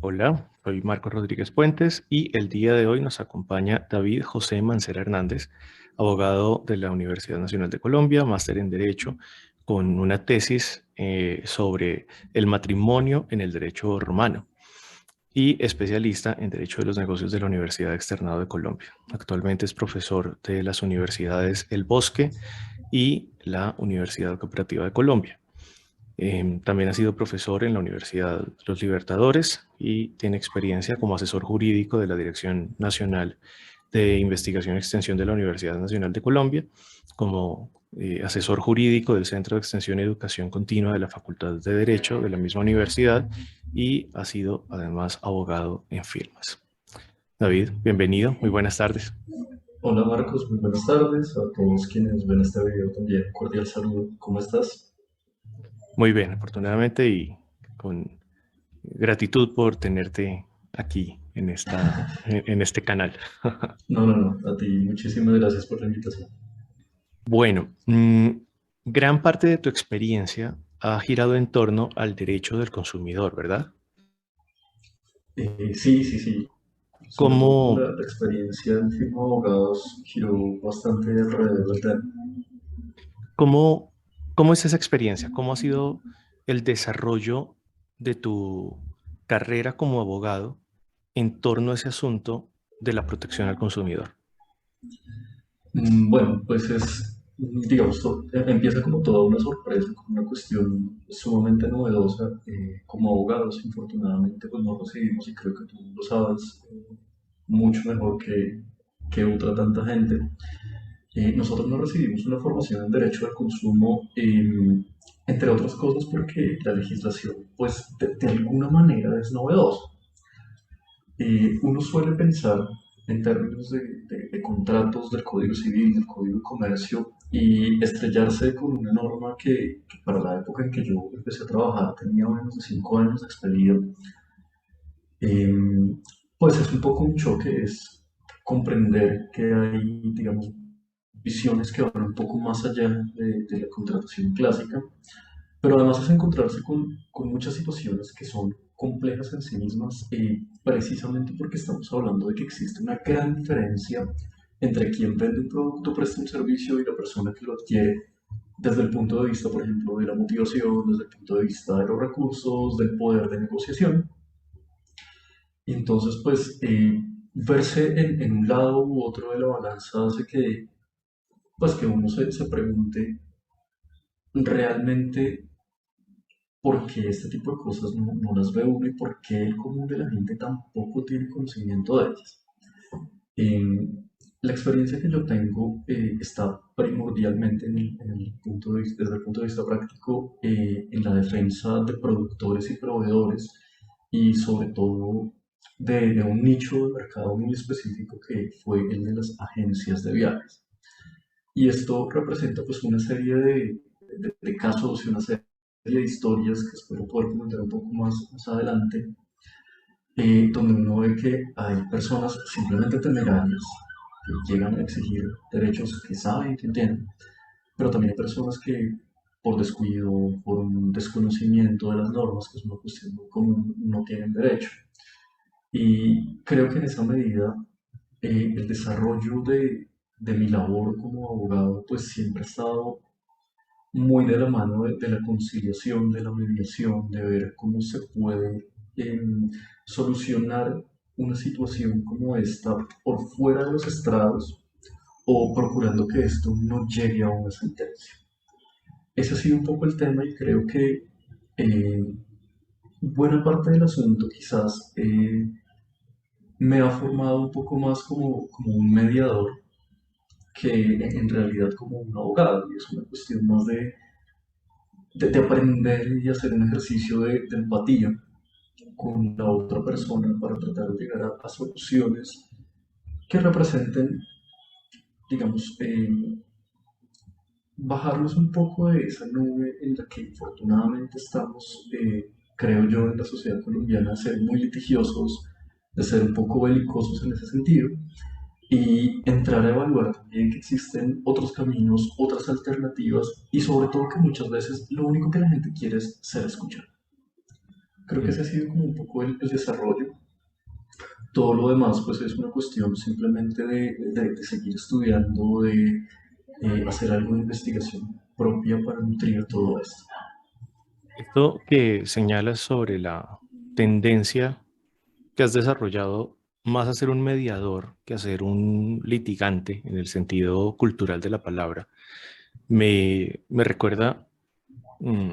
Hola, soy Marcos Rodríguez Puentes y el día de hoy nos acompaña David José Mancera Hernández, abogado de la Universidad Nacional de Colombia, máster en Derecho, con una tesis sobre el matrimonio en el derecho romano y especialista en Derecho de los Negocios de la Universidad Externado de Colombia. Actualmente es profesor de las universidades El Bosque y la Universidad Cooperativa de Colombia. También ha sido profesor en la Universidad Los Libertadores y tiene experiencia como asesor jurídico de la Dirección Nacional de Investigación y Extensión de la Universidad Nacional de Colombia, como asesor jurídico del Centro de Extensión y Educación Continua de la Facultad de Derecho de la misma universidad y ha sido además abogado en firmas. David, bienvenido, muy buenas tardes. Hola Marcos, muy buenas tardes a todos quienes ven este video también. Cordial saludo, ¿cómo estás? Muy bien, afortunadamente y con gratitud por tenerte aquí en este canal. No, a ti muchísimas gracias por la invitación. Bueno, gran parte de tu experiencia ha girado en torno al derecho del consumidor, ¿verdad? Sí, sobre todo ¿Cómo, la experiencia en firma de abogados giró bastante alrededor del tema. cómo, cómo es esa experiencia? ¿Cómo ha sido el desarrollo de tu carrera como abogado en torno a ese asunto de la protección al consumidor? Bueno, pues digamos, empieza como toda una sorpresa, como una cuestión sumamente novedosa. Como abogados, infortunadamente, pues no recibimos, y creo que tú lo sabes mucho mejor que otra tanta gente. Nosotros no recibimos una formación en derecho al consumo, entre otras cosas porque la legislación, pues de alguna manera es novedosa. Uno suele pensar en términos de contratos del Código Civil, del Código de Comercio, y estrellarse con una norma que para la época en que yo empecé a trabajar tenía menos de 5 años de expedida. Eh, pues es un poco un choque, es comprender que hay, digamos, visiones que van un poco más allá de la contratación clásica, pero además es encontrarse con muchas situaciones que son complejas en sí mismas, precisamente porque estamos hablando de que existe una gran diferencia entre quien vende un producto, presta un servicio y la persona que lo adquiere, desde el punto de vista, por ejemplo, de la motivación, desde el punto de vista de los recursos, del poder de negociación. Y entonces, pues, verse en un lado u otro de la balanza hace que, pues, que uno se pregunte realmente por qué este tipo de cosas no las ve uno y por qué el común de la gente tampoco tiene conocimiento de ellas. Eh, la experiencia que yo tengo está primordialmente en el punto de vista, desde el punto de vista práctico, en la defensa de productores y proveedores y sobre todo de un nicho de mercado muy específico que fue el de las agencias de viajes. Y esto representa pues una serie de casos y una serie de historias que espero poder comentar un poco más adelante, donde uno ve que hay personas simplemente temerarias que llegan a exigir derechos que saben que tienen, pero también hay personas que por descuido, por un desconocimiento de las normas, que es una cuestión muy común, no tienen derecho. Y creo que en esa medida el desarrollo de mi labor como abogado pues siempre ha estado muy de la mano de la conciliación, de la mediación, de ver cómo se puede solucionar una situación como esta por fuera de los estrados o procurando que esto no llegue a una sentencia. Ese ha sido un poco el tema y creo que eh, buena parte del asunto quizás me ha formado un poco más como un mediador que en realidad como un abogado, y es una cuestión más de aprender y hacer un ejercicio de empatía con la otra persona para tratar de llegar a soluciones que representen, digamos, bajarnos un poco de esa nube en la que infortunadamente estamos, creo yo, en la sociedad colombiana, de ser muy litigiosos, de ser un poco belicosos en ese sentido, y entrar a evaluar también que existen otros caminos, otras alternativas, y sobre todo que muchas veces lo único que la gente quiere es ser escuchada. Creo que ese Mm. ha sido como un poco el desarrollo. Todo lo demás pues es una cuestión simplemente de seguir estudiando, de hacer algo de investigación propia para nutrir todo esto. Esto que señalas sobre la tendencia que has desarrollado más a ser un mediador que a ser un litigante en el sentido cultural de la palabra, me recuerda mm,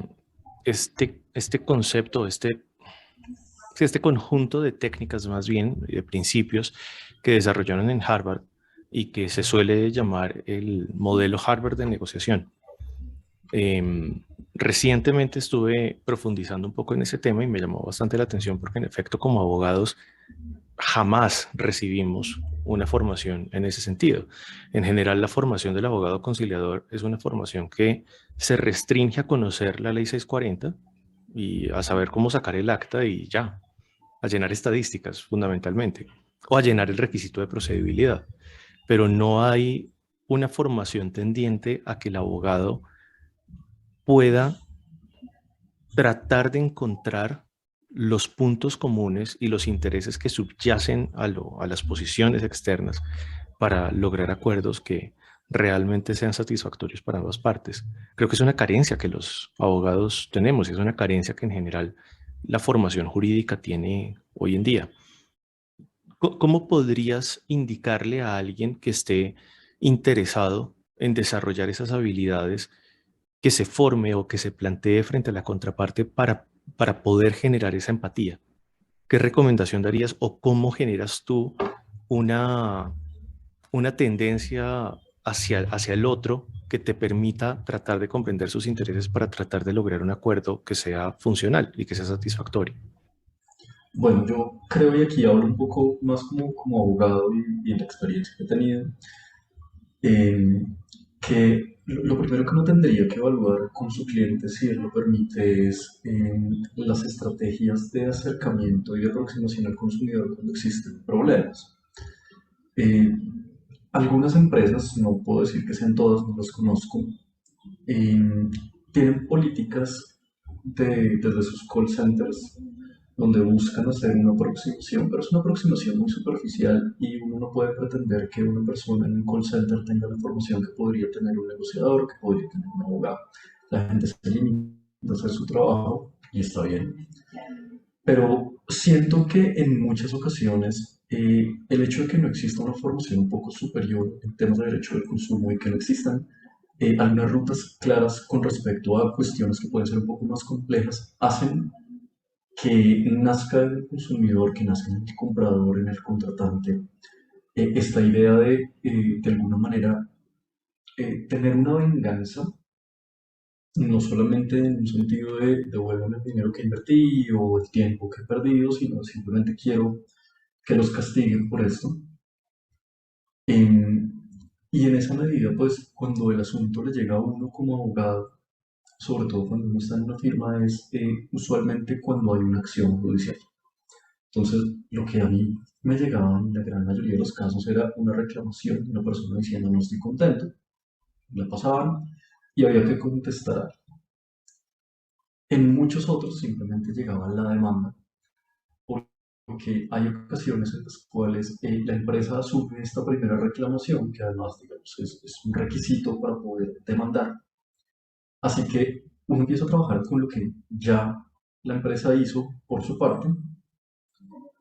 este concepto, sí, este conjunto de técnicas más bien, de principios que desarrollaron en Harvard y que se suele llamar el modelo Harvard de negociación. Recientemente estuve profundizando un poco en ese tema y me llamó bastante la atención porque en efecto como abogados jamás recibimos una formación en ese sentido. En general, la formación del abogado conciliador es una formación que se restringe a conocer la ley 640 y a saber cómo sacar el acta y ya, a llenar estadísticas fundamentalmente, o a llenar el requisito de procedibilidad. Pero no hay una formación tendiente a que el abogado pueda tratar de encontrar los puntos comunes y los intereses que subyacen a las posiciones externas para lograr acuerdos que realmente sean satisfactorios para ambas partes. Creo que es una carencia que los abogados tenemos y es una carencia que en general la formación jurídica tiene hoy en día. ¿Cómo podrías indicarle a alguien que esté interesado en desarrollar esas habilidades que se forme o que se plantee frente a la contraparte para poder generar esa empatía? ¿Qué recomendación darías o cómo generas tú una, una tendencia hacia el otro que te permita tratar de comprender sus intereses para tratar de lograr un acuerdo que sea funcional y que sea satisfactorio? Bueno, yo creo, y aquí hablo un poco más como abogado y la experiencia que he tenido, eh, que lo primero que uno tendría que evaluar con su cliente, si él lo permite, es las estrategias de acercamiento y de aproximación al consumidor cuando existen problemas. Eh, Algunas empresas, no puedo decir que sean todas, no las conozco, eh, tienen políticas desde sus call centers donde buscan hacer una aproximación, pero es una aproximación muy superficial y uno no puede pretender que una persona en un call center tenga la formación que podría tener un negociador, que podría tener un abogado. La gente se limita a hacer su trabajo y está bien. Pero siento que en muchas ocasiones el hecho de que no exista una formación un poco superior en temas de derecho del consumo y que no existan algunas rutas claras con respecto a cuestiones que pueden ser un poco más complejas, hacen que nazca en el consumidor, que nazca en el comprador, en el contratante, esta idea de alguna manera, tener una venganza, no solamente en un sentido de devuelvan el dinero que invertí o el tiempo que he perdido, sino simplemente quiero que los castiguen por esto. En- y en esa medida, pues, cuando el asunto le llega a uno como abogado, sobre todo cuando uno está en una firma, es usualmente cuando hay una acción judicial. Entonces, lo que a mí me llegaba en la gran mayoría de los casos era una reclamación de una persona diciendo no estoy contento, la pasaban y había que contestar. En muchos otros simplemente llegaba la demanda, porque hay ocasiones en las cuales la empresa asume esta primera reclamación, que además digamos, es un requisito para poder demandar. Así que uno empieza a trabajar con lo que ya la empresa hizo por su parte,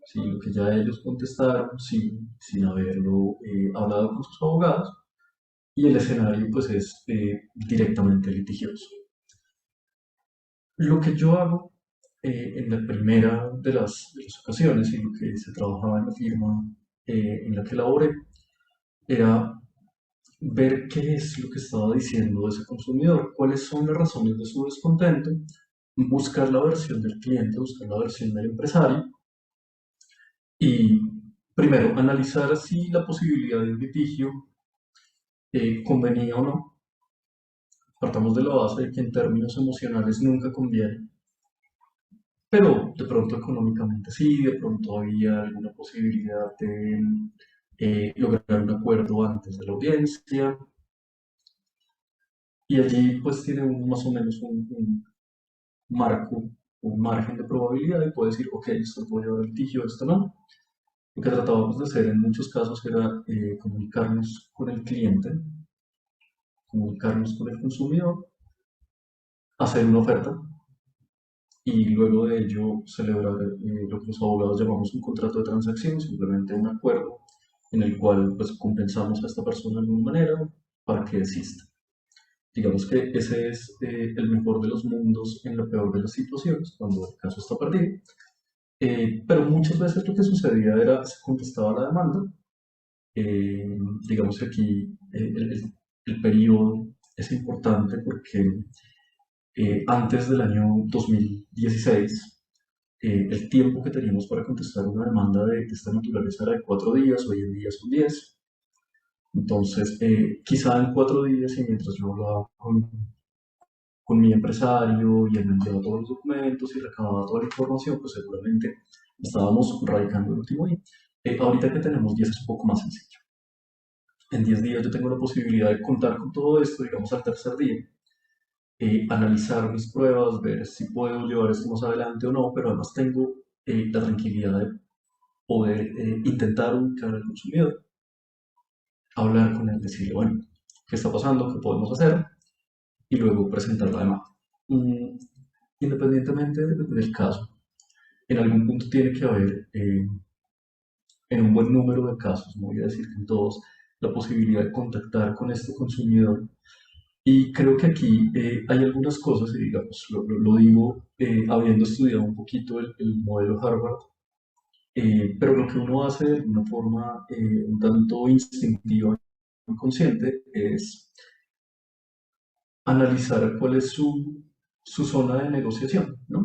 sí, lo que ya ellos contestaron sin haberlo hablado con sus abogados, y el escenario pues es directamente litigioso. Lo que yo hago en la primera de las ocasiones en lo que se trabajaba en la firma en la que laboré era ver qué es lo que estaba diciendo ese consumidor, cuáles son las razones de su descontento, buscar la versión del cliente, buscar la versión del empresario y primero analizar si la posibilidad de un litigio convenía o no. Partamos de la base de que en términos emocionales nunca conviene, pero de pronto económicamente sí, de pronto había alguna posibilidad de lograr un acuerdo antes de la audiencia, y allí pues tiene más o menos un marco un margen de probabilidad y puede decir, ok, esto puede llevar a litigio, esto no. Lo que tratábamos de hacer en muchos casos era comunicarnos con el cliente, comunicarnos con el consumidor, hacer una oferta y luego de ello celebrar lo que los abogados llamamos un contrato de transacción, simplemente un acuerdo en el cual pues compensamos a esta persona de alguna manera para que desista. Digamos que ese es el mejor de los mundos en la peor de las situaciones, cuando el caso está perdido. Pero muchas veces lo que sucedía era, se contestaba la demanda, eh, digamos que aquí el periodo es importante porque antes del año 2016, el tiempo que teníamos para contestar una demanda de esta naturaleza era de 4 días, hoy en día son 10. Entonces, quizá en 4 días, y mientras yo hablaba con mi empresario y él me enviaba todos los documentos y recababa toda la información, pues seguramente estábamos radicando el último día. Ahorita que tenemos 10 es un poco más sencillo. En 10 días yo tengo la posibilidad de contar con todo esto, digamos al tercer día, analizar mis pruebas, ver si puedo llevar esto más adelante o no, pero además tengo la tranquilidad de poder intentar ubicar al consumidor, hablar con él, decirle, bueno, ¿qué está pasando? ¿Qué podemos hacer? Y luego presentar la demanda. Mm, Independientemente del caso, en algún punto tiene que haber, en un buen número de casos, no voy a decir que en todos, la posibilidad de contactar con este consumidor. Y creo que aquí hay algunas cosas, y digamos, lo digo habiendo estudiado un poquito el modelo Harvard, pero lo que uno hace de una forma un tanto instintiva, inconsciente, es analizar cuál es su zona de negociación, ¿no?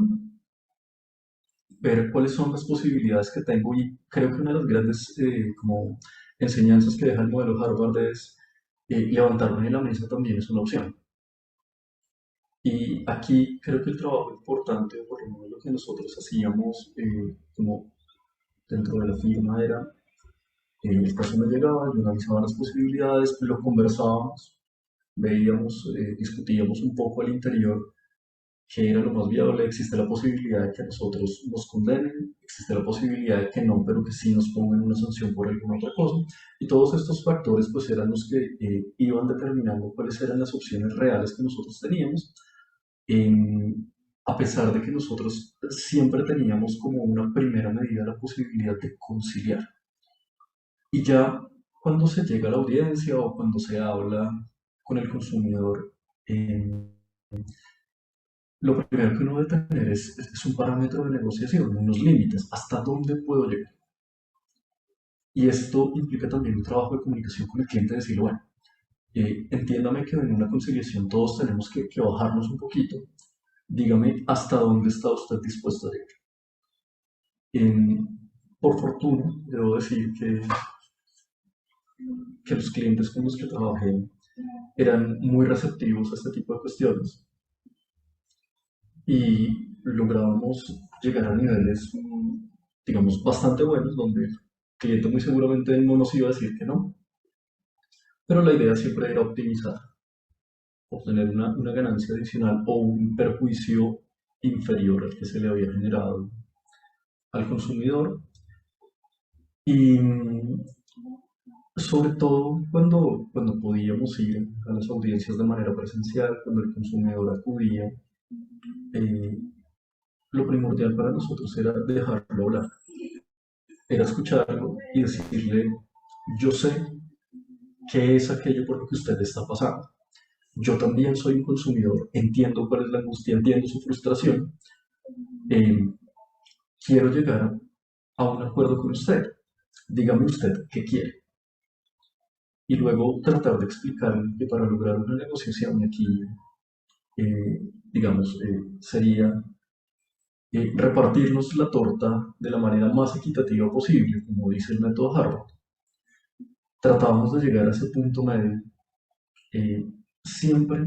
Ver cuáles son las posibilidades que tengo y creo que una de las grandes como enseñanzas que deja el modelo Harvard es levantarme de la mesa también es una opción. Y aquí creo que el trabajo importante, o por lo menos lo que nosotros hacíamos como dentro de la firma era, el caso me llegaba, yo analizaba las posibilidades, lo conversábamos, veíamos, discutíamos un poco al interior qué era lo más viable, existe la posibilidad de que a nosotros nos condenen, existe la posibilidad de que no, pero que sí nos pongan una sanción por alguna otra cosa. Y todos estos factores pues eran los que iban determinando cuáles eran las opciones reales que nosotros teníamos, a pesar de que nosotros siempre teníamos como una primera medida la posibilidad de conciliar. Y ya cuando se llega a la audiencia o cuando se habla con el consumidor, eh, lo primero que uno debe tener es un parámetro de negociación, unos límites, hasta dónde puedo llegar. Y esto implica también un trabajo de comunicación con el cliente, decirle, bueno, entiéndame que en una conciliación todos tenemos que bajarnos un poquito, dígame hasta dónde está usted dispuesto a llegar. Por fortuna, debo decir que los clientes con los que trabajé eran muy receptivos a este tipo de cuestiones y lográbamos llegar a niveles, digamos, bastante buenos, donde el cliente muy seguramente no nos iba a decir que no, pero la idea siempre era optimizar, obtener una ganancia adicional o un perjuicio inferior al que se le había generado al consumidor. Y sobre todo cuando podíamos ir a las audiencias de manera presencial, cuando el consumidor acudía, eh, lo primordial para nosotros era dejarlo hablar, era escucharlo y decirle, yo sé qué es aquello por lo que usted está pasando. Yo también soy un consumidor, entiendo cuál es la angustia, entiendo su frustración, eh, quiero llegar a un acuerdo con usted, dígame usted qué quiere. Y luego tratar de explicarle que para lograr una negociación aquí, digamos, sería repartirnos la torta de la manera más equitativa posible, como dice el método Harvard. Tratábamos de llegar a ese punto medio, siempre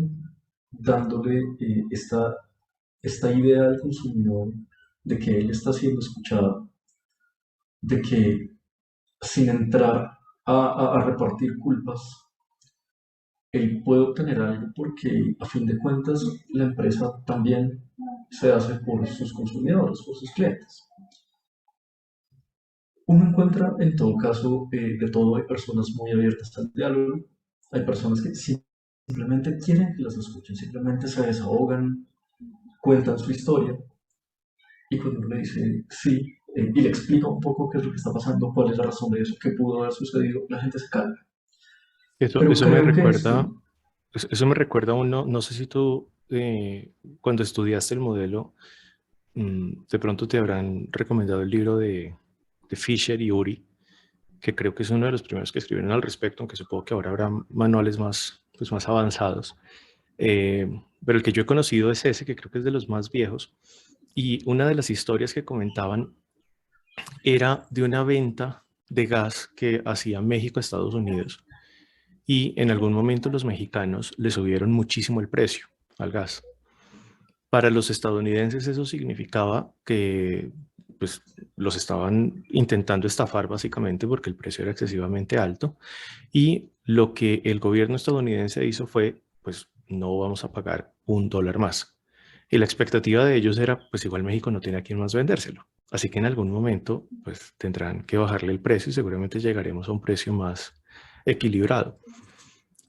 dándole esta idea al consumidor de que él está siendo escuchado, de que sin entrar a repartir culpas, él puede obtener algo porque a fin de cuentas la empresa también se hace por sus consumidores, por sus clientes. Uno encuentra en todo caso de todo, hay personas muy abiertas al diálogo, hay personas que simplemente quieren que las escuchen, simplemente se desahogan, cuentan su historia y cuando uno le dice sí y le explica un poco qué es lo que está pasando, cuál es la razón de eso, qué pudo haber sucedido, la gente se calma. Eso, Pero eso me creo que recuerda, eso me recuerda a uno, no sé si tú cuando estudiaste el modelo, de pronto te habrán recomendado el libro de Fisher y Uri, que creo que es uno de los primeros que escribieron al respecto, aunque supongo que ahora habrá manuales más, pues, más avanzados. Pero el que yo he conocido es ese, que creo que es de los más viejos. Y una de las historias que comentaban era de una venta de gas que hacía México a Estados Unidos. Y en algún momento los mexicanos le subieron muchísimo el precio al gas. Para los estadounidenses eso significaba que pues, los estaban intentando estafar básicamente porque el precio era excesivamente alto y lo que el gobierno estadounidense hizo fue, pues no vamos a pagar $1 más. Y la expectativa de ellos era, pues igual México no tiene a quién más vendérselo. Así que en algún momento, pues tendrán que bajarle el precio y seguramente llegaremos a un precio más equilibrado.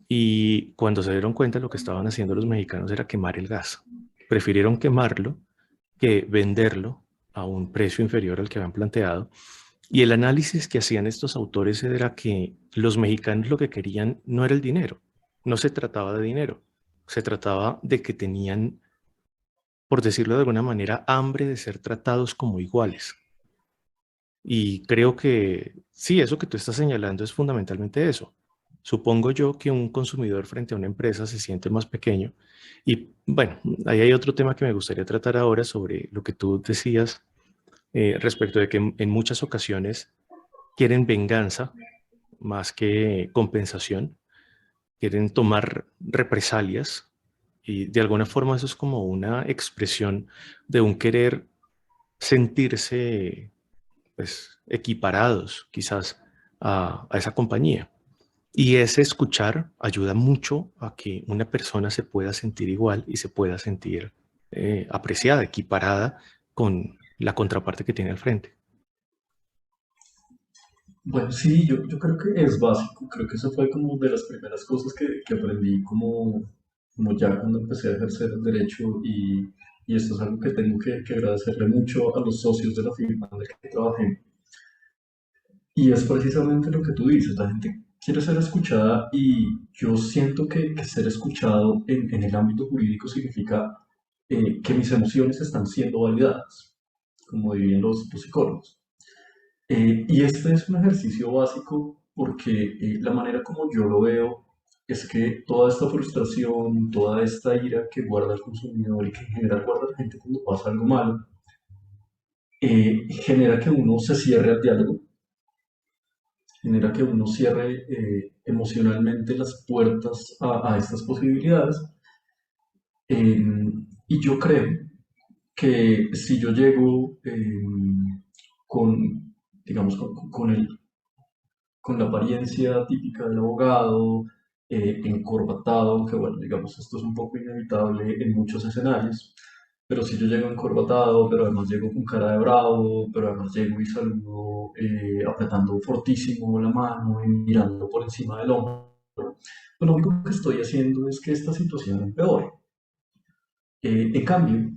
Y cuando se dieron cuenta, lo que estaban haciendo los mexicanos era quemar el gas. Prefirieron quemarlo que venderlo a un precio inferior al que habían planteado. Y el análisis que hacían estos autores era que los mexicanos lo que querían no era el dinero, no se trataba de dinero, se trataba de que tenían, por decirlo de alguna manera, hambre de ser tratados como iguales. Y creo que sí, eso que tú estás señalando es fundamentalmente eso. Supongo yo que un consumidor frente a una empresa se siente más pequeño. Y bueno, ahí hay otro tema que me gustaría tratar ahora sobre lo que tú decías respecto de que en muchas ocasiones quieren venganza más que compensación, quieren tomar represalias y de alguna forma eso es como una expresión de un querer sentirse pues, equiparados quizás a esa compañía. Y ese escuchar ayuda mucho a que una persona se pueda sentir igual y se pueda sentir apreciada, equiparada con la contraparte que tiene al frente. bueno, sí, yo creo que es básico, creo que eso fue como de las primeras cosas que aprendí como ya cuando empecé a ejercer el derecho y esto es algo que tengo que agradecerle mucho a los socios de la firma en la que trabajé. Y es precisamente lo que tú dices, la gente quiere ser escuchada y yo siento que ser escuchado en el ámbito jurídico significa que mis emociones están siendo validadas, como dirían los psicólogos. Y este es un ejercicio básico porque la manera como yo lo veo es que toda esta frustración, toda esta ira que guarda el consumidor y que en general guarda la gente cuando pasa algo malo, genera que uno se cierre al diálogo, genera que uno cierre emocionalmente las puertas a estas posibilidades. Eh, y yo creo que si yo llego con, digamos, con la apariencia típica del abogado, encorbatado, que bueno, digamos, esto es un poco inevitable en muchos escenarios, pero si yo llego encorbatado, pero además llego con cara de bravo, pero además llego y saludo apretando fortísimo la mano y mirando por encima del hombro, pues lo único que estoy haciendo es que esta situación empeore. En cambio,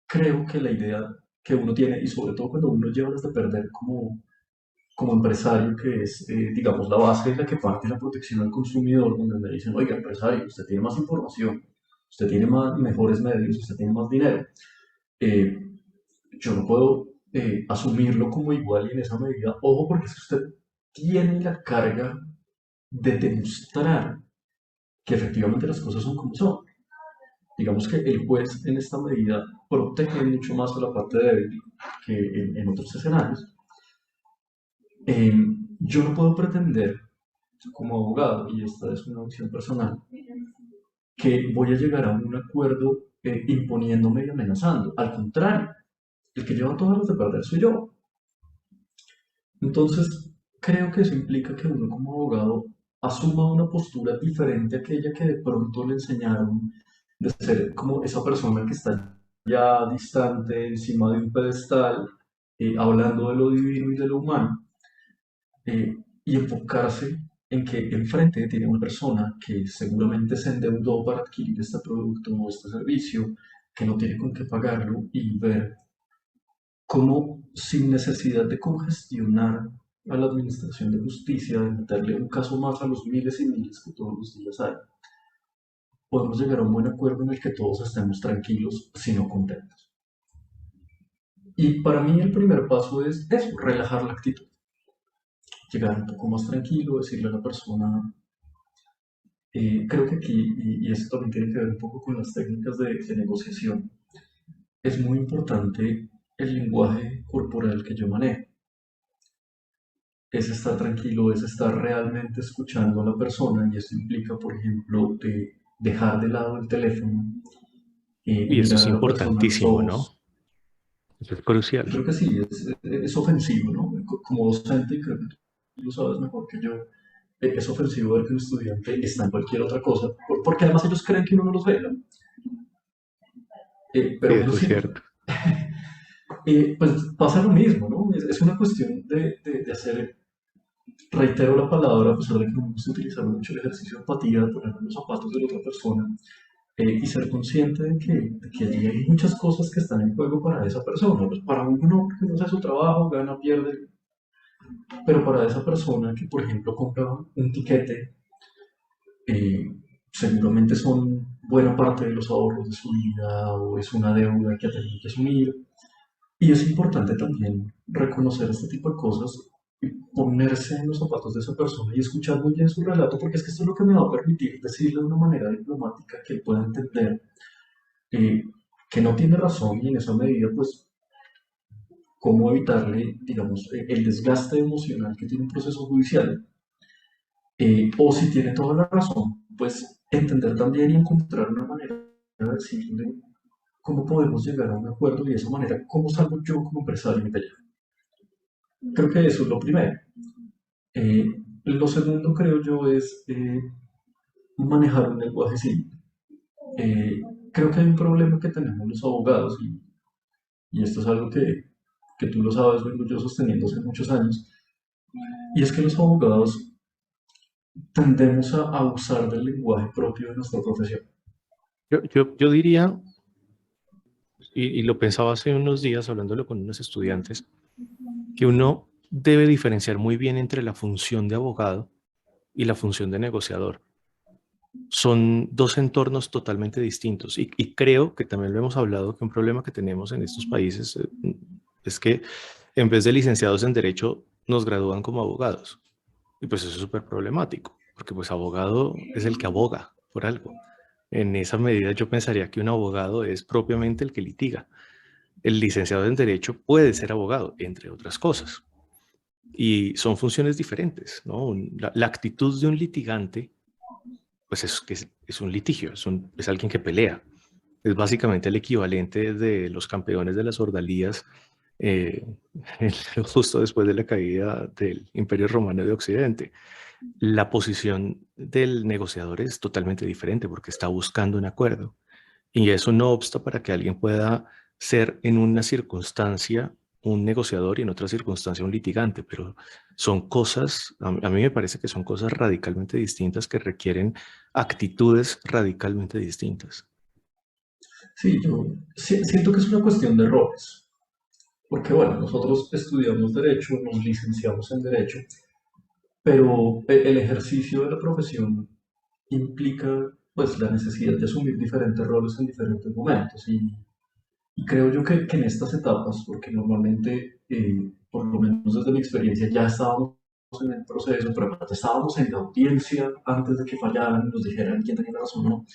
creo que la idea que uno tiene, y sobre todo cuando uno lleva desde perder como empresario, que es, digamos, la base de la que parte la protección al consumidor, donde me dicen, oiga, empresario, usted tiene más información, usted tiene mejores medios, usted tiene más dinero. Eh, yo no puedo asumirlo como igual y en esa medida, ojo, porque es que usted tiene la carga de demostrar que efectivamente las cosas son como son. Digamos que el juez en esta medida protege mucho más a la parte débil que en otros escenarios. Eh, yo no puedo pretender como abogado, y esta es una opción personal, que voy a llegar a un acuerdo imponiéndome y amenazando. Al contrario, el que lleva todas las de perder soy yo. Entonces, creo que eso implica que uno como abogado asuma una postura diferente a aquella que de pronto le enseñaron de ser como esa persona que está ya distante, encima de un pedestal, hablando de lo divino y de lo humano, y enfocarse en que enfrente tiene una persona que seguramente se endeudó para adquirir este producto o este servicio, que no tiene con qué pagarlo, y ver cómo, sin necesidad de congestionar a la Administración de Justicia, de meterle un caso más a los miles y miles que todos los días hay, podemos llegar a un buen acuerdo en el que todos estemos tranquilos, sino contentos. Y para mí el primer paso es eso, relajar la actitud, llegar un poco más tranquilo, decirle a la persona, creo que aquí, y esto también tiene que ver un poco con las técnicas de negociación, es muy importante el lenguaje corporal que yo manejo. Es estar tranquilo, es estar realmente escuchando a la persona y esto implica, por ejemplo, de dejar de lado el teléfono, Y eso mirar es a la persona a los importantísimo, ¿no? ojos. Eso es crucial. Creo que sí, es ofensivo, ¿no? Como docente, y creo que tú lo sabes mejor que yo, es ofensivo ver que un estudiante está en cualquier otra cosa, porque además ellos creen que uno no los ve, ¿no? Sí, Pero uno eso es sí los ve. cierto. Pues pasa lo mismo, ¿no? Es una cuestión de hacer, reitero la palabra, a pesar de que no me gusta utilizar mucho el ejercicio de empatía, de poner en los zapatos de la otra persona, y ser consciente de que allí hay muchas cosas que están en juego para esa persona. Pues para uno no, porque no hace su trabajo, gana, pierde, pero para esa persona que, por ejemplo, compra un tiquete, eh, seguramente son buena parte de los ahorros de su vida o es una deuda que ha tenido que asumir. Y es importante también reconocer este tipo de cosas y ponerse en los zapatos de esa persona y escuchar muy bien su relato, porque es que esto es lo que me va a permitir decirle de una manera diplomática que él pueda entender eh, que no tiene razón y en esa medida, pues, cómo evitarle, digamos, el desgaste emocional que tiene un proceso judicial. O si tiene toda la razón, pues entender también y encontrar una manera de decirle cómo podemos llegar a un acuerdo y de esa manera, cómo salgo yo como empresario de allá. Creo que eso es lo primero. Eh, lo segundo, creo yo, es manejar un lenguaje simple. Eh, creo que hay un problema que tenemos los abogados y esto es algo que tú lo sabes, vengo yo sosteniendo hace muchos años, y es que los abogados tendemos a abusar del lenguaje propio de nuestra profesión. Yo diría, y lo pensaba hace unos días hablándolo con unos estudiantes, que uno debe diferenciar muy bien entre la función de abogado y la función de negociador. Son dos entornos totalmente distintos y creo que también lo hemos hablado que un problema que tenemos en estos países es que en vez de licenciados en derecho nos gradúan como abogados y pues eso es súper problemático porque pues abogado es el que aboga por algo. En esa medida yo pensaría que un abogado es propiamente el que litiga. El licenciado en derecho puede ser abogado, entre otras cosas, y son funciones diferentes, ¿no? La actitud de un litigante pues es un litigio, es alguien que pelea. Es básicamente el equivalente de los campeones de las ordalías eh, justo después de la caída del Imperio Romano de Occidente. La posición del negociador es totalmente diferente porque está buscando un acuerdo y eso no obsta para que alguien pueda ser en una circunstancia un negociador y en otra circunstancia un litigante, pero son cosas, a mí me parece que son cosas radicalmente distintas que requieren actitudes radicalmente distintas. Sí, yo siento que es una cuestión de roles, porque bueno, nosotros estudiamos derecho, nos licenciamos en derecho, pero el ejercicio de la profesión implica pues la necesidad de asumir diferentes roles en diferentes momentos y creo yo que en estas etapas, porque normalmente, por lo menos desde mi experiencia, ya estábamos en el proceso, pero aparte estábamos en la audiencia antes de que fallaran, nos dijeran quién tenía la razón o no.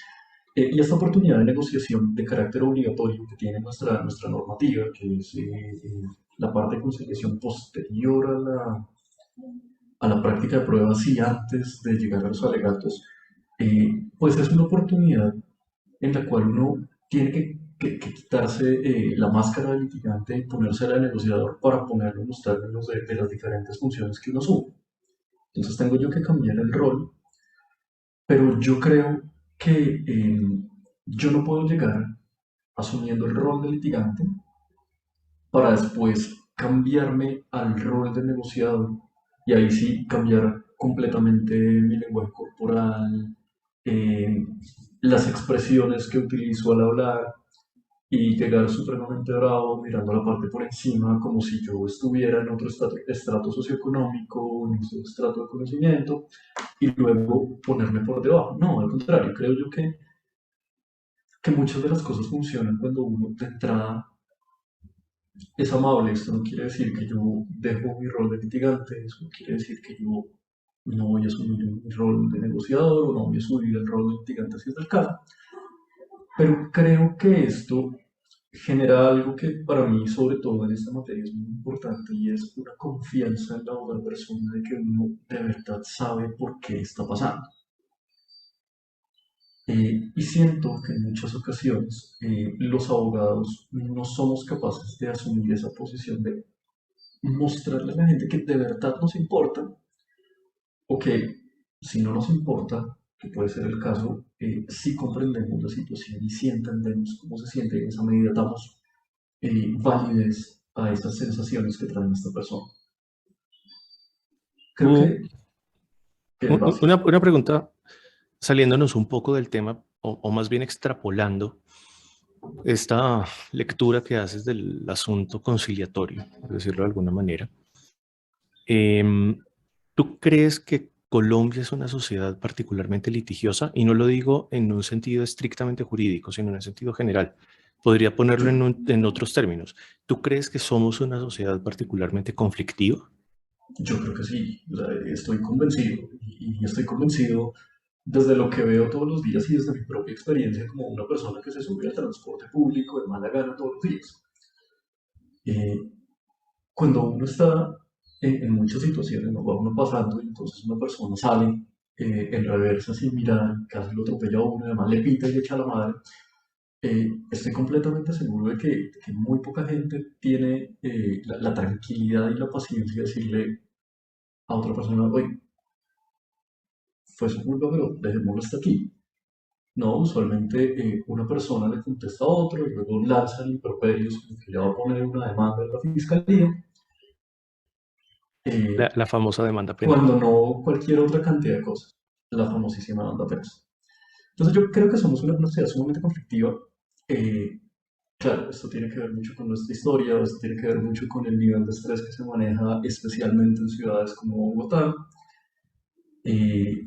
Y esta oportunidad de negociación de carácter obligatorio que tiene nuestra normativa, que es la parte de conciliación posterior a la práctica de pruebas y antes de llegar a los alegatos, pues es una oportunidad en la cual uno tiene que quitarse la máscara de litigante y ponérsela de negociador para ponerlo en los términos de las diferentes funciones que uno asume. Entonces tengo yo que cambiar el rol, pero yo creo que yo no puedo llegar asumiendo el rol de litigante para después cambiarme al rol de negociador y ahí sí cambiar completamente mi lenguaje corporal, eh, las expresiones que utilizo al hablar y llegar supremamente bravo mirando la parte por encima como si yo estuviera en otro estrato socioeconómico, en otro estrato de conocimiento y luego ponerme por debajo. No, al contrario, creo yo que muchas de las cosas funcionan cuando uno de entrada es amable. Esto no quiere decir que yo dejo mi rol de litigante, eso no quiere decir que yo no voy a asumir mi rol de negociador o no voy a asumir el rol de litigante si es el caso. Pero creo que esto genera algo que para mí, sobre todo en esta materia, es muy importante y es una confianza en la otra persona de que uno de verdad sabe por qué está pasando. Y siento que en muchas ocasiones los abogados no somos capaces de asumir esa posición de mostrarle a la gente que de verdad nos importa o que si no nos importa, que puede ser el caso, sí comprendemos la situación y sí entendemos cómo se siente y en esa medida damos validez a esas sensaciones que trae esta persona. Creo U- que es básico. una pregunta saliéndonos un poco del tema, o más bien extrapolando esta lectura que haces del asunto conciliatorio, por decirlo de alguna manera. Em, ¿Tú crees que Colombia es una sociedad particularmente litigiosa? Y no lo digo en un sentido estrictamente jurídico, sino en el sentido general. Podría Yo, ponerlo en otros términos. ¿Tú crees que somos una sociedad particularmente conflictiva? yo creo que sí, o sea, estoy convencido y estoy convencido desde lo que veo todos los días y desde mi propia experiencia como una persona que se sube al transporte público de mala gana todos los días. Eh, Cuando uno está en muchas situaciones, ¿no? Va uno pasando y entonces una persona sale en reversa sin mirar, casi lo atropella a uno, y además le pita y le echa a la madre. Estoy completamente seguro de que muy poca gente tiene la tranquilidad y la paciencia de decirle a otra persona, oye, fue su culpa, pero dejémoslo hasta aquí. No, usualmente una persona le contesta a otro y luego lanzan improperios como que le va a poner una demanda en la fiscalía. Eh, La famosa demanda penal. Cuando no cualquier otra cantidad de cosas, la famosísima banda penal. Entonces yo creo que somos una sociedad sumamente conflictiva. Eh, claro, esto tiene que ver mucho con nuestra historia, esto tiene que ver mucho con el nivel de estrés que se maneja especialmente en ciudades como Bogotá, eh,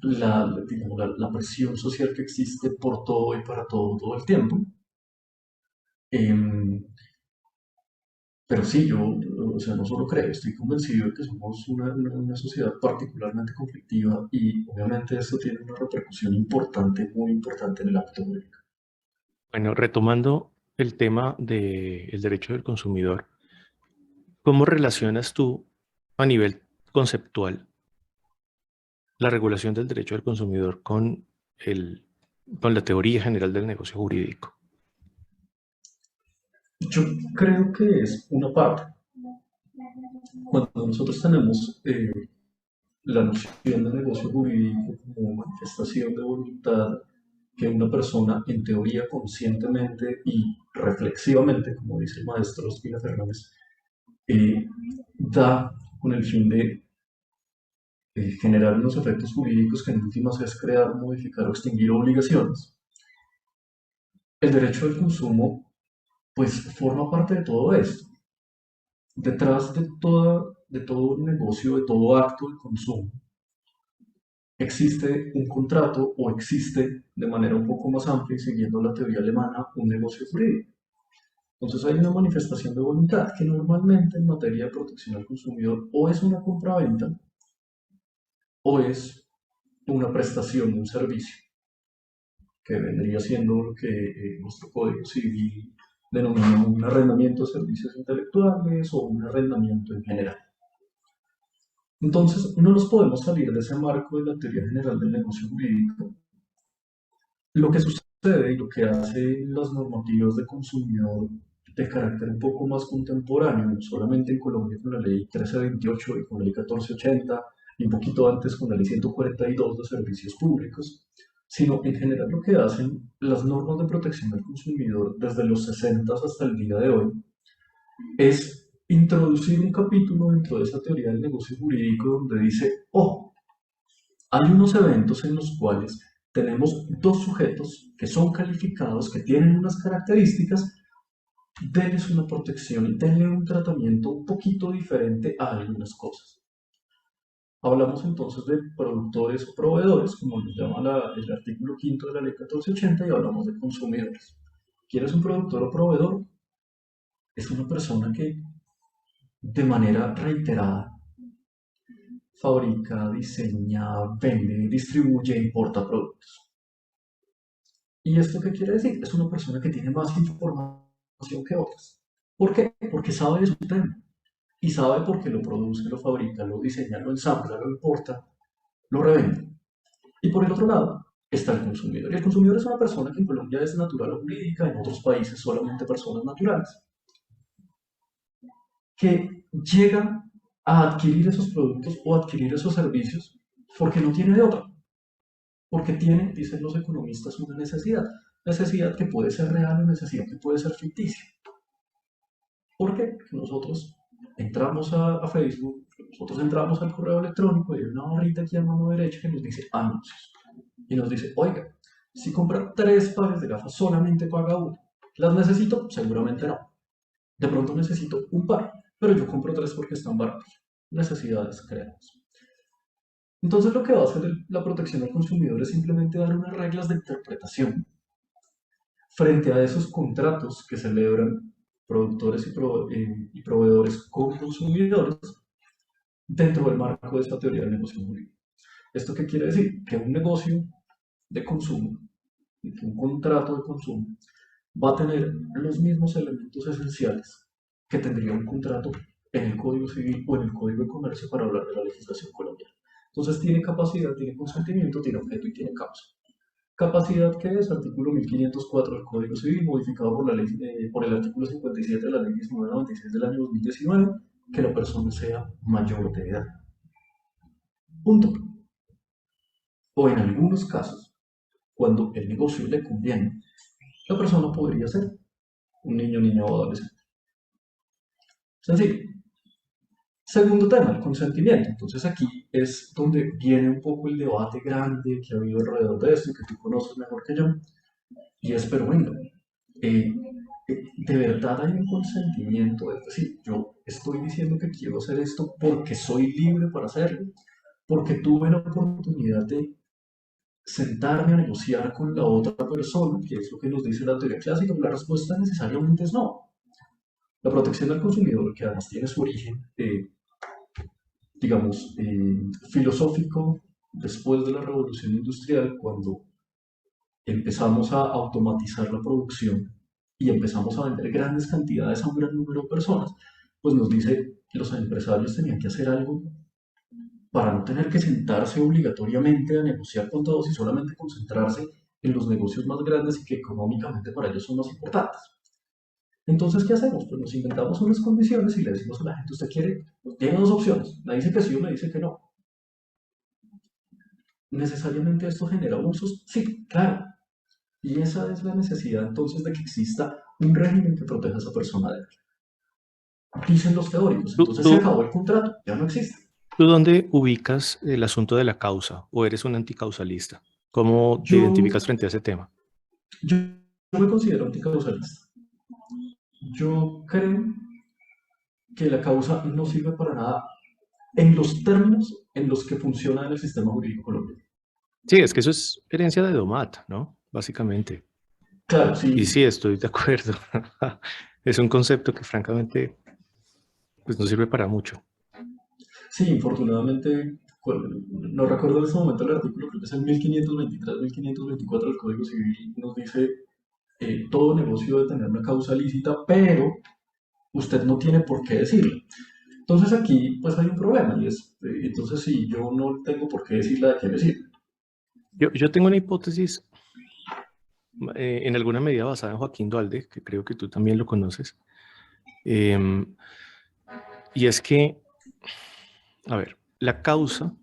digamos, la presión social que existe por todo y para todo todo el tiempo. Eh, pero sí, yo, o sea, no solo creo, estoy convencido de que somos una sociedad particularmente conflictiva y obviamente esto tiene una repercusión importante, muy importante en el ámbito jurídico. Bueno, retomando el tema del derecho del consumidor, ¿cómo relacionas tú a nivel conceptual la regulación del derecho del consumidor el, con la teoría general del negocio jurídico? Yo creo que es una parte. Cuando nosotros tenemos la noción de negocio jurídico como manifestación de voluntad que una persona en teoría conscientemente y reflexivamente, como dice el maestro Espina Fernández, da con el fin de generar unos efectos jurídicos que en últimas es crear, modificar o extinguir obligaciones. El derecho del consumo, pues, forma parte de todo esto. Detrás de todo negocio, de todo acto de consumo, existe un contrato o existe de manera un poco más amplia y siguiendo la teoría alemana un negocio jurídico. Entonces hay una manifestación de voluntad que normalmente en materia de protección al consumidor o es una compraventa o es una prestación de un servicio, que vendría siendo lo que nuestro Código Civil denomina un arrendamiento de servicios intelectuales o un arrendamiento en general. Entonces, no nos podemos salir de ese marco de la teoría general del negocio jurídico. Lo que sucede y lo que hacen las normativas de consumidor de carácter un poco más contemporáneo, no solamente en Colombia con la ley 1328 y con la ley 1480, y un poquito antes con la ley 142 de servicios públicos, sino en general lo que hacen las normas de protección del consumidor desde los 60 hasta el día de hoy es introducir un capítulo dentro de esa teoría del negocio jurídico donde dice, oh, hay unos eventos en los cuales tenemos dos sujetos que son calificados, que tienen unas características, denles una protección y denle un tratamiento un poquito diferente a algunas cosas. Hablamos entonces de productores o proveedores, como lo llama el artículo quinto de la ley 1480, y hablamos de consumidores. ¿Quieres un productor o proveedor? Es una persona que de manera reiterada fabrica, diseña, vende, distribuye, importa productos. ¿Y esto qué quiere decir? Es una persona que tiene más información que otras. ¿Por qué? Porque sabe de su tema y sabe por qué lo produce, lo fabrica, lo diseña, lo ensambla, lo importa, lo revende. Y por el otro lado está el consumidor. Y el consumidor es una persona que en Colombia es natural o jurídica, en otros países solamente personas naturales, que llega a adquirir esos productos o adquirir esos servicios porque no tiene de otra. Porque tiene, dicen los economistas, una necesidad. Necesidad que puede ser real o necesidad que puede ser ficticia. ¿Por qué? Porque nosotros entramos a Facebook, nosotros entramos al correo electrónico y hay una barrita aquí a mano derecha que nos dice anuncios. Y nos dice, oiga, si compra 3 pares de gafas, solamente paga uno. ¿Las necesito? Seguramente no. De pronto necesito un par, pero yo compro 3 porque están baratos. Necesidades creadas. Entonces lo que va a hacer la protección al consumidor es simplemente dar unas reglas de interpretación frente a esos contratos que celebran productores y proveedores con consumidores dentro del marco de esta teoría del negocio jurídico. ¿Esto qué quiere decir? Que un negocio de consumo, que un contrato de consumo, va a tener los mismos elementos esenciales que tendría un contrato en el Código Civil o en el Código de Comercio para hablar de la legislación colombiana. Entonces tiene capacidad, tiene consentimiento, tiene objeto y tiene causa. Capacidad que es artículo 1504 del Código Civil, modificado por, la ley, por el artículo 57 de la ley 1996 del año 2019, que la persona sea mayor de edad. Punto. O en algunos casos, cuando el negocio le conviene, la persona podría ser un niño, niña o adolescente. Sencillo. Segundo tema, el consentimiento. Entonces aquí es donde viene un poco el debate grande que ha habido alrededor de esto y que tú conoces mejor que yo. Y es, pero venga, eh, de verdad hay un consentimiento, es decir, yo estoy diciendo que quiero hacer esto porque soy libre para hacerlo, porque tuve la oportunidad de sentarme a negociar con la otra persona, que es lo que nos dice la teoría clásica. La respuesta necesariamente es no. La protección del consumidor, que además tiene su origen digamos, filosófico después de la revolución industrial, cuando empezamos a automatizar la producción y empezamos a vender grandes cantidades a un gran número de personas, pues nos dice que los empresarios tenían que hacer algo para no tener que sentarse obligatoriamente a negociar con todos y solamente concentrarse en los negocios más grandes y que económicamente para ellos son más importantes. Entonces, ¿qué hacemos? Pues nos inventamos unas condiciones y le decimos a la gente, usted quiere, pues, tiene dos opciones, me dice que sí o me dice que no. ¿Necesariamente esto genera abusos? Sí, claro. Y esa es la necesidad entonces de que exista un régimen que proteja a esa persona de él. Dicen los teóricos, ¿Tú, entonces se tú, acabó el contrato, ya no existe. tú dónde ubicas el asunto de la causa o eres un anticausalista? ¿Cómo te Yo, identificas frente a ese tema? yo, yo me considero anticausalista. Yo creo que la causa no sirve para nada en los términos en los que funciona en el sistema jurídico colombiano. Sí, es que eso es herencia de Domat, ¿no? Básicamente. Claro, Y sí, sí, estoy de acuerdo. Es un concepto que francamente pues no sirve para mucho. sí, infortunadamente, no recuerdo en este momento el artículo, creo que es el 1523, 1524 del Código Civil, nos dice todo negocio debe tener una causa lícita, pero usted no tiene por qué decirlo. Entonces aquí pues hay un problema y es, entonces si yo no tengo por qué decirle de qué me sirve. Yo tengo una hipótesis en alguna medida basada en Joaquín Duhalde, que creo que tú también lo conoces, em, y es que, a ver, la causa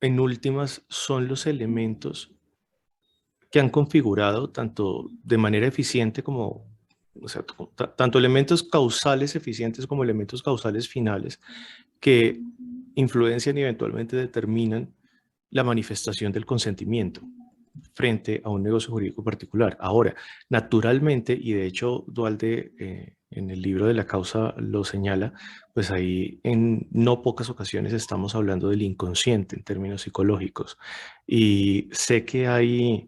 en últimas son los elementos que han configurado tanto de manera eficiente como, o sea, tanto elementos causales eficientes como elementos causales finales que influencian y eventualmente determinan la manifestación del consentimiento frente a un negocio jurídico particular. Ahora, naturalmente, y de hecho Dualde en el libro de la causa lo señala, pues ahí en no pocas ocasiones estamos hablando del inconsciente en términos psicológicos. Y sé que hay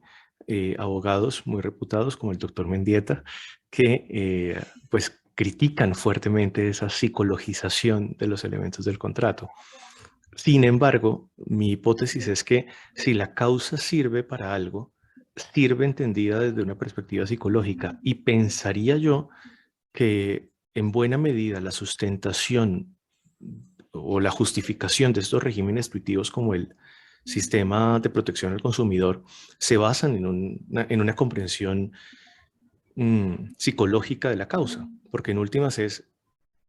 abogados muy reputados como el doctor Mendieta que pues critican fuertemente esa psicologización de los elementos del contrato. Sin embargo, mi hipótesis es que si la causa sirve para algo, sirve entendida desde una perspectiva psicológica y pensaría yo que en buena medida la sustentación o la justificación de estos regímenes tuitivos como el sistema de protección al consumidor se basan en una comprensión psicológica de la causa, porque en últimas es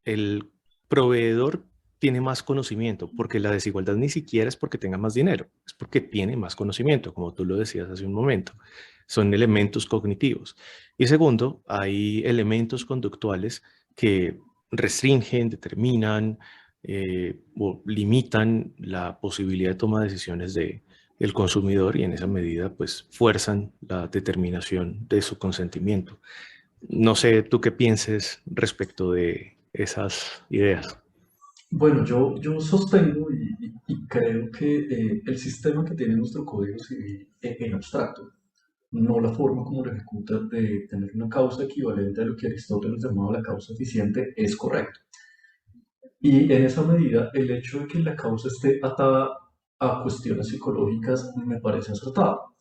el proveedor tiene más conocimiento, porque la desigualdad ni siquiera es porque tenga más dinero, es porque tiene más conocimiento, como tú lo decías hace un momento. Son elementos cognitivos. Y segundo, hay elementos conductuales que restringen, determinan o limitan la posibilidad de toma de decisiones del consumidor y en esa medida pues fuerzan la determinación de su consentimiento. No sé tú qué pienses respecto de esas ideas. Bueno, yo sostengo y creo que el sistema que tiene nuestro Código Civil en abstracto, no la forma como lo ejecuta de tener una causa equivalente a lo que Aristóteles llamaba la causa eficiente, es correcto. Y en esa medida, el hecho de que la causa esté atada a cuestiones psicológicas me parece acertado.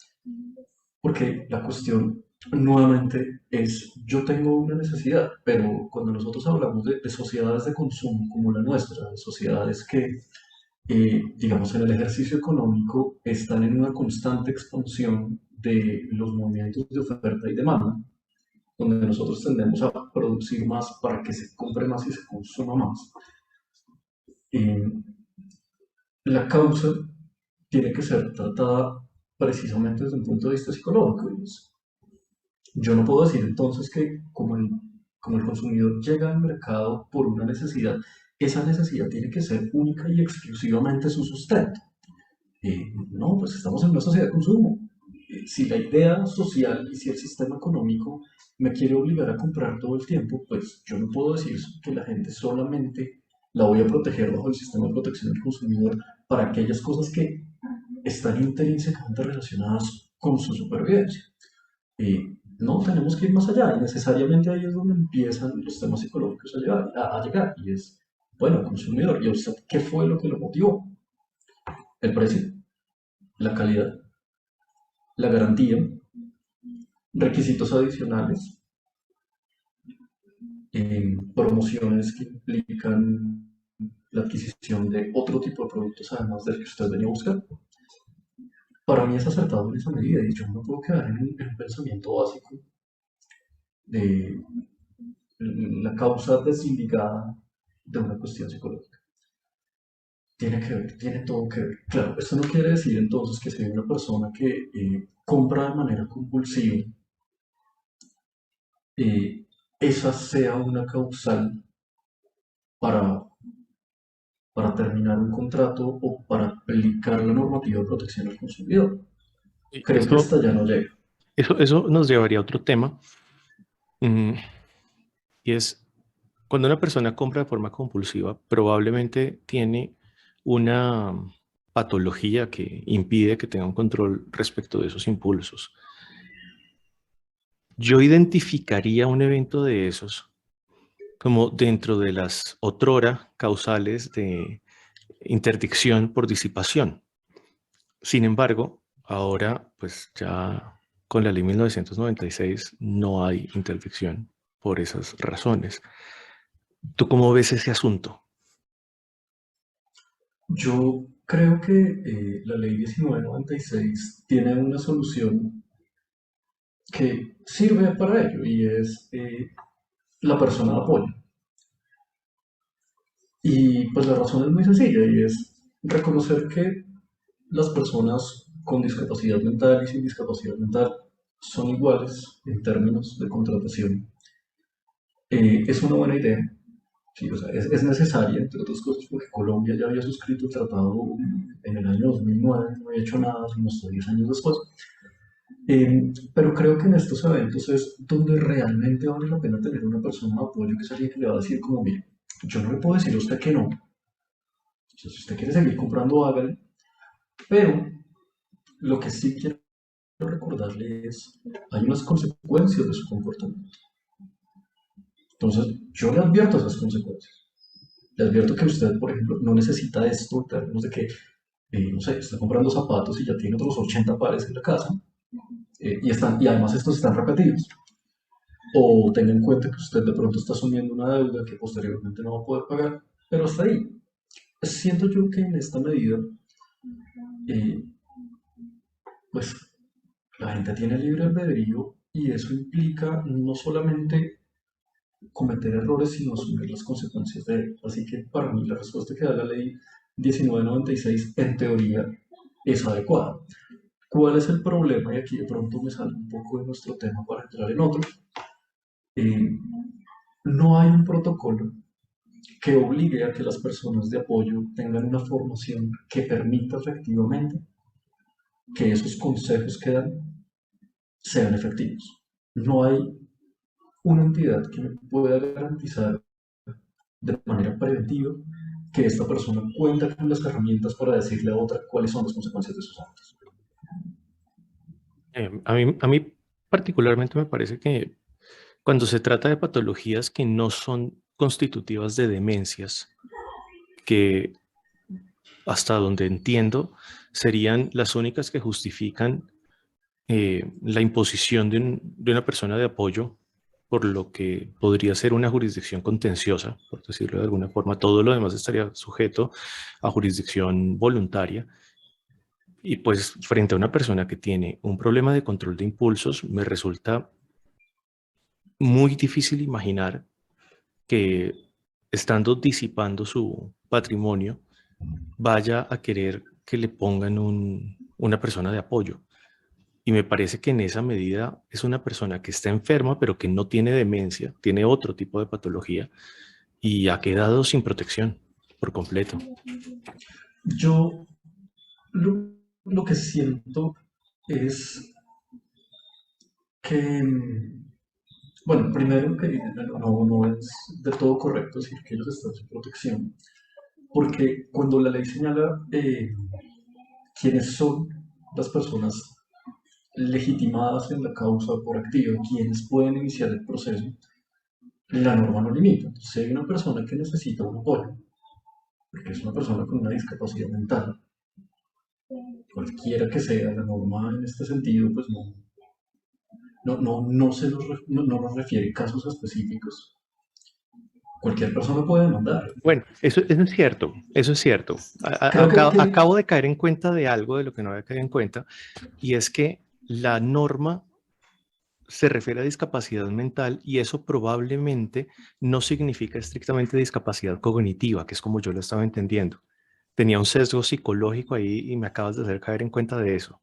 Porque la cuestión nuevamente es, yo tengo una necesidad, pero cuando nosotros hablamos de sociedades de consumo como la nuestra, de sociedades que, digamos, en el ejercicio económico están en una constante expansión de los movimientos de oferta y demanda, donde nosotros tendemos a producir más para que se compre más y se consuma más. Eh, la causa tiene que ser tratada precisamente desde un punto de vista psicológico. Yo no puedo decir entonces que como el consumidor llega al mercado por una necesidad, esa necesidad tiene que ser única y exclusivamente su sustento. No, pues estamos en una sociedad de consumo. Si la idea social y si el sistema económico me quiere obligar a comprar todo el tiempo, pues yo no puedo decir que la gente solamente la voy a proteger bajo el sistema de protección del consumidor para aquellas cosas que están intrínsecamente relacionadas con su supervivencia. No, tenemos que ir más allá y necesariamente ahí es donde empiezan los temas psicológicos a llegar y es, bueno, consumidor, ¿y a usted qué fue lo que lo motivó? El precio, la calidad, la garantía, requisitos adicionales, promociones que implican la adquisición de otro tipo de productos además del que usted venía a buscar. Para mí es acertado en esa medida y yo no puedo quedar en un pensamiento básico de la causa desindicada de una cuestión psicológica. Tiene que ver, tiene todo que ver. Claro, esto no quiere decir entonces que si hay una persona que compra de manera compulsiva, eh, esa sea una causal para, para terminar un contrato o para aplicar la normativa de protección al consumidor. Y Creo que hasta Eso, ya no llega. eso nos llevaría a otro tema, mm, y es cuando una persona compra de forma compulsiva, probablemente tiene una patología que impide que tenga un control respecto de esos impulsos. Yo identificaría un evento de esos como dentro de las otrora causales de interdicción por disipación. Sin embargo, ahora, pues ya con la ley 1996 no hay interdicción por esas razones. ¿Tú cómo ves ese asunto? Yo creo que la ley 1996 tiene una solución que sirve para ello y es la persona de apoyo. Y pues la razón es muy sencilla y es reconocer que las personas con discapacidad mental y sin discapacidad mental son iguales en términos de contratación, es una buena idea. Sí, o sea, es necesaria, entre otras cosas, porque Colombia ya había suscrito el tratado en el año 2009, no había hecho nada, sino hasta 10 años después. Pero creo que en estos eventos es donde realmente vale la pena tener una persona de apoyo que es alguien que le va a decir como, mire, yo no le puedo decir a usted que no. O sea, si usted quiere seguir comprando, hágale. Pero lo que sí quiero recordarle es, hay unas consecuencias de su comportamiento. Entonces, yo le advierto esas consecuencias. Le advierto que usted, por ejemplo, no necesita esto en términos de que, no sé, está comprando zapatos y ya tiene otros 80 pares en la casa, y además estos están repetidos. O tenga en cuenta que usted de pronto está asumiendo una deuda que posteriormente no va a poder pagar, pero hasta ahí. Siento yo que en esta medida, eh, pues la gente tiene libre albedrío y eso implica no solamente cometer errores, sino asumir las consecuencias de ellos. Así que para mí la respuesta que da la ley 1996 en teoría es adecuada. ¿Cuál es el problema? Y aquí de pronto me sale un poco de nuestro tema para entrar en otro. Eh, no hay un protocolo que obligue a que las personas de apoyo tengan una formación que permita efectivamente que esos consejos que dan sean efectivos. No hay una entidad que me pueda garantizar de manera preventiva que esta persona cuenta con las herramientas para decirle a otra cuáles son las consecuencias de sus actos. A mí particularmente me parece que cuando se trata de patologías que no son constitutivas de demencias, que hasta donde entiendo serían las únicas que justifican la imposición de una persona de apoyo, por lo que podría ser una jurisdicción contenciosa, por decirlo de alguna forma. Todo lo demás estaría sujeto a jurisdicción voluntaria. Y pues frente a una persona que tiene un problema de control de impulsos, me resulta muy difícil imaginar que estando disipando su patrimonio, vaya a querer que le pongan una persona de apoyo. Y me parece que en esa medida es una persona que está enferma, pero que no tiene demencia, tiene otro tipo de patología y ha quedado sin protección por completo. Yo lo que siento es que, bueno, primero que no es de todo correcto decir que ellos están sin protección, porque cuando la ley señala quiénes son las personas legitimadas en la causa por activa, quienes pueden iniciar el proceso, la norma no limita. Entonces, si hay una persona que necesita un apoyo, porque es una persona con una discapacidad mental, cualquiera que sea la norma en este sentido, pues no nos refiere a casos específicos. Cualquier persona puede demandar. Bueno, eso es cierto, eso es cierto. Creo que Acabo de caer en cuenta de algo de lo que no había caído en cuenta, y es que la norma se refiere a discapacidad mental y eso probablemente no significa estrictamente discapacidad cognitiva, que es como yo lo estaba entendiendo. Tenía un sesgo psicológico ahí y me acabas de hacer caer en cuenta de eso.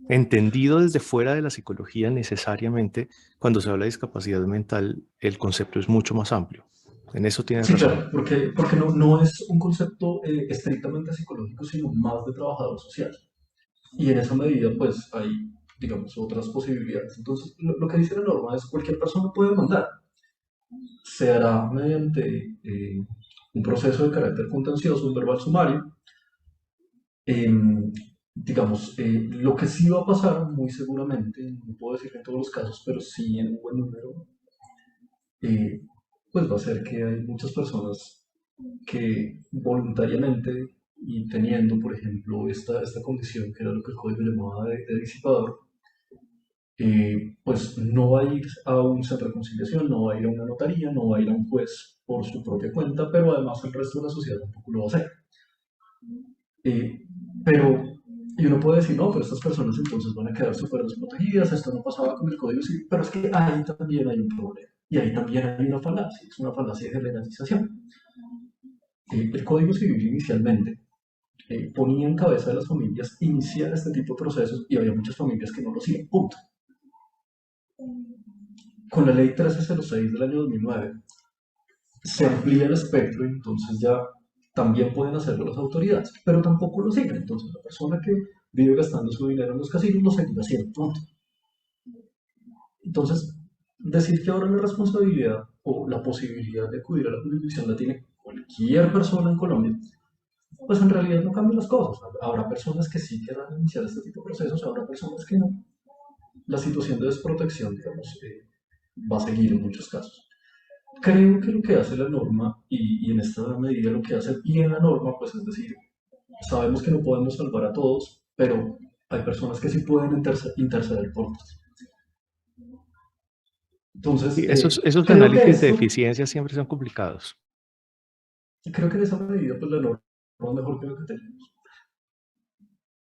Entendido desde fuera de la psicología, necesariamente, cuando se habla de discapacidad mental, el concepto es mucho más amplio. En eso tienes sí, razón. claro, porque no es un concepto estrictamente psicológico, sino más de trabajador social. Y en esa medida, pues hay, digamos, otras posibilidades. Entonces, lo que dice la norma es cualquier persona puede demandar. Se hará mediante un proceso de carácter contencioso, un verbal sumario. Digamos, lo que sí va a pasar muy seguramente, no puedo decir en todos los casos, pero sí en un buen número, eh, pues va a ser que hay muchas personas que voluntariamente y teniendo, por ejemplo, esta condición, que era lo que el código llamaba de disipador, pues no va a ir a un centro de conciliación, no va a ir a una notaría, no va a ir a un juez por su propia cuenta, pero además el resto de la sociedad tampoco lo va a hacer. Eh, pero, y uno puede decir, no, pero estas personas entonces van a quedar súper desprotegidas, esto no pasaba con el código civil, pero es que ahí también hay un problema, y ahí también hay una falacia, es una falacia de generalización. El código civil inicialmente ponía en cabeza de las familias iniciar este tipo de procesos y había muchas familias que no lo hacían, punto. con la ley 1306 del año 2009 se amplía el espectro y entonces ya también pueden hacerlo las autoridades, pero tampoco lo siguen. Entonces la persona que vive gastando su dinero en los casinos lo seguirá haciendo. Punto. Entonces, decir que ahora la responsabilidad o la posibilidad de acudir a la jurisdicción la tiene cualquier persona en Colombia, pues en realidad no cambian las cosas. Habrá personas que sí quieran iniciar este tipo de procesos, habrá personas que no. La situación de desprotección, digamos, va a seguir en muchos casos. Creo que lo que hace la norma, y en esta medida lo que hace bien la norma, pues es decir, sabemos que no podemos salvar a todos, pero hay personas que sí pueden interceder por nosotros. Y Entonces, esos creo que análisis de esto, eficiencia siempre son complicados. creo que en esa medida, pues la norma es mejor que lo que tenemos.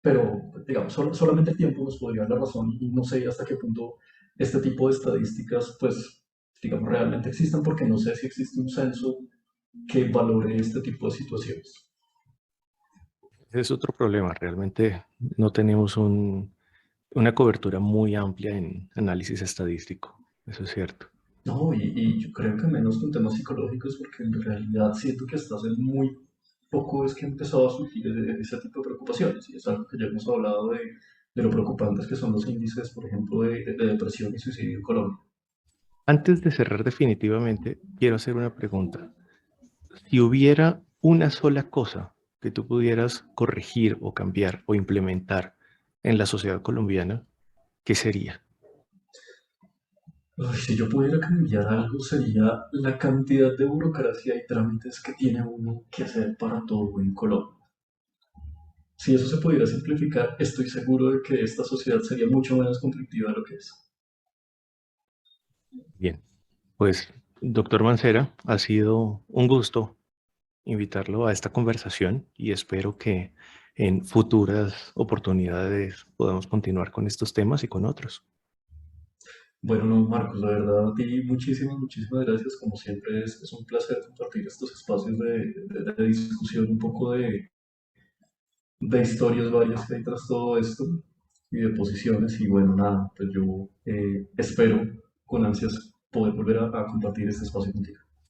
Pero, digamos, solamente el tiempo nos podría dar la razón y no sé hasta qué punto este tipo de estadísticas, pues, digamos, realmente existen, porque no sé si existe un censo que valore este tipo de situaciones. Ese es otro problema. Realmente no tenemos una cobertura muy amplia en análisis estadístico. Eso es cierto. No, y yo creo que menos con temas psicológicos, porque en realidad siento que hasta hace muy poco es que ha empezado a surgir ese tipo de preocupaciones. Y es algo que ya hemos hablado de lo preocupantes que son los índices, por ejemplo, de depresión y suicidio en Colombia. Antes de cerrar definitivamente, quiero hacer una pregunta. Si hubiera una sola cosa que tú pudieras corregir o cambiar o implementar en la sociedad colombiana, ¿qué sería? Ay, si yo pudiera cambiar algo, sería la cantidad de burocracia y trámites que tiene uno que hacer para todo en Colombia. Si eso se pudiera simplificar, estoy seguro de que esta sociedad sería mucho menos conflictiva de lo que es. Bien, pues doctor Mancera, ha sido un gusto invitarlo a esta conversación y espero que en futuras oportunidades podamos continuar con estos temas y con otros. Bueno, no, Marcos, la verdad, a ti muchísimas gracias. Como siempre, es un placer compartir estos espacios de discusión, un poco de historias varias que hay tras todo esto y de posiciones. Y bueno, nada, pues yo espero con ansias poder volver a compartir este espacio contigo.